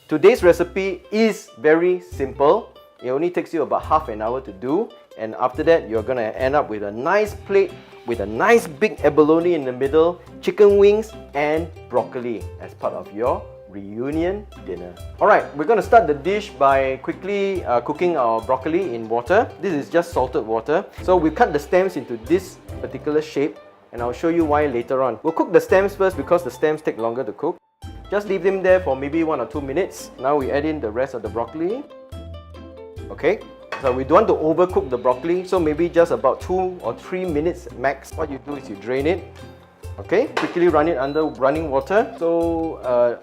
Today's recipe is very simple. It only takes you about half an hour to do, and after that you're gonna end up with a nice plate with a nice big abalone in the middle, chicken wings and broccoli as part of your reunion dinner. Alright, we're gonna start the dish by quickly cooking our broccoli in water. This is just salted water. So we cut the stems into this particular shape, and I'll show you why later on. We'll cook the stems first because the stems take longer to cook. Just leave them there for maybe 1 or 2 minutes. Now we add in the rest of the broccoli. Okay, so we don't want to overcook the broccoli, so maybe just about 2 or 3 minutes max. What you do is you drain it. Okay, quickly run it under running water. So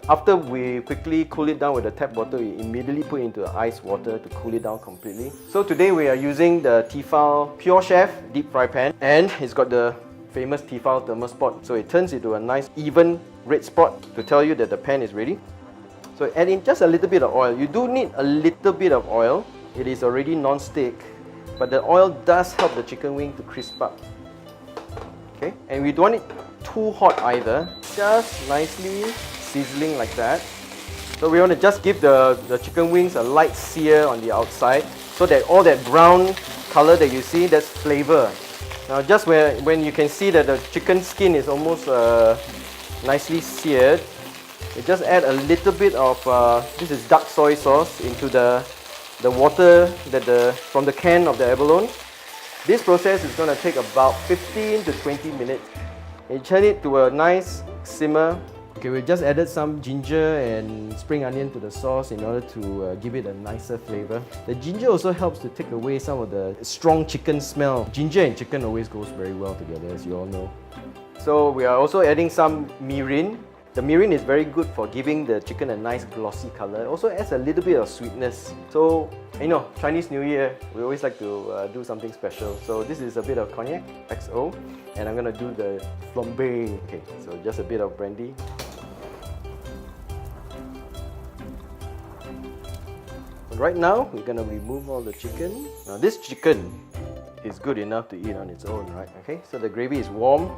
after we quickly cool it down with the tap water, we immediately put it into ice water to cool it down completely. So today we are using the Tefal Pure Chef deep fry pan, and it's got the famous Tefal thermal spot. So it turns into a nice even red spot to tell you that the pan is ready. So add in just a little bit of oil. You do need a little bit of oil. It is already non-stick, but the oil does help the chicken wing to crisp up. Okay, and we don't want it too hot either, just nicely sizzling like that. So we want to just give the chicken wings a light sear on the outside, so that all that brown color that you see, that's flavor. Now just when you can see that the chicken skin is almost nicely seared, you just add a little bit of this is dark soy sauce into the water from the can of the abalone. This process is going to take about 15 to 20 minutes. You turn it to a nice simmer. Okay, we just added some ginger and spring onion to the sauce in order to give it a nicer flavor. The ginger also helps to take away some of the strong chicken smell. Ginger and chicken always goes very well together, as you all know. So we are also adding some mirin. The mirin is very good for giving the chicken a nice glossy color. It also adds a little bit of sweetness. So, you know, Chinese New Year, we always like to do something special. So this is a bit of cognac, XO, and I'm gonna do the flambe. Okay, so just a bit of brandy. Right now, we're gonna remove all the chicken. Now this chicken is good enough to eat on its own, right? Okay, so the gravy is warm.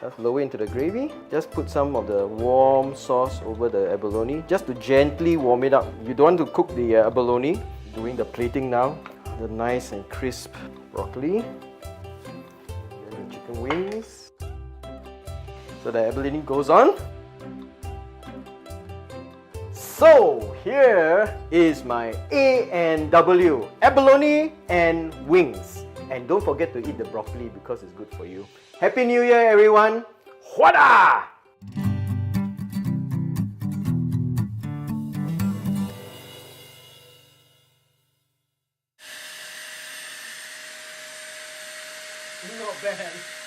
Just lower into the gravy. Just put some of the warm sauce over the abalone, just to gently warm it up. You don't want to cook the abalone. Doing the plating now. The nice and crisp broccoli. And the chicken wings. So the abalone goes on. So here is my A&W, abalone and wings. And don't forget to eat the broccoli because it's good for you. Happy New Year, everyone! Hwada! Not bad.